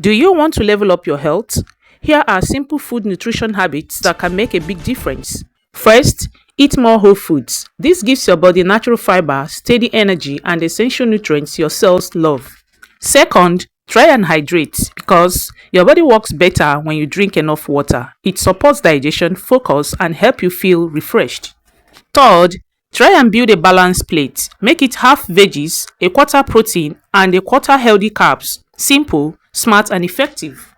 Do you want to level up your health? Here are simple food nutrition habits that can make a big difference. First, eat more whole foods. This gives your body natural fiber, steady energy, and essential nutrients your cells love. Second, try and hydrate because your body works better when you drink enough water. It supports digestion, focus, and help you feel refreshed. Third, try and build a balanced plate. Make it half veggies, a quarter protein, and a quarter healthy carbs. Simple, smart, and effective.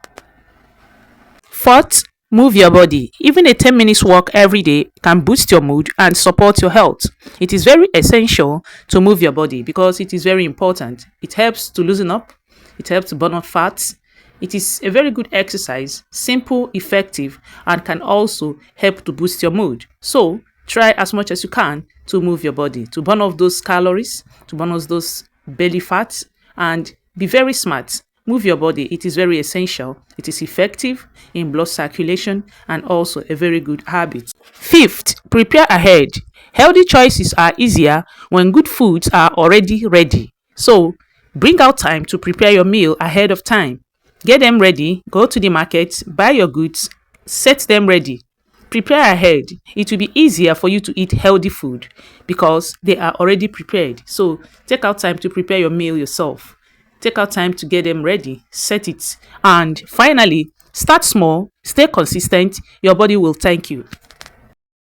Fourth, move your body. Even a 10 minutes walk every day can boost your mood and support your health. It is very essential to move your body because it is very important. It helps to loosen up, it helps to burn off fats. It is a very good exercise, simple, effective, and can also help to boost your mood. So, try as much as you can to move your body, to burn off those calories, to burn off those belly fats, and be very smart. Move your body. It is very essential. It is effective in blood circulation and also a very good habit. Fifth, prepare ahead. Healthy choices are easier when good foods are already ready. So, bring out time to prepare your meal ahead of time. Get them ready, go to the market, buy your goods, set them ready. Prepare ahead. It will be easier for you to eat healthy food because they are already prepared. So, take out time to prepare your meal yourself. Take out time to get them ready, set it, and finally, start small, stay consistent. Your body will thank you.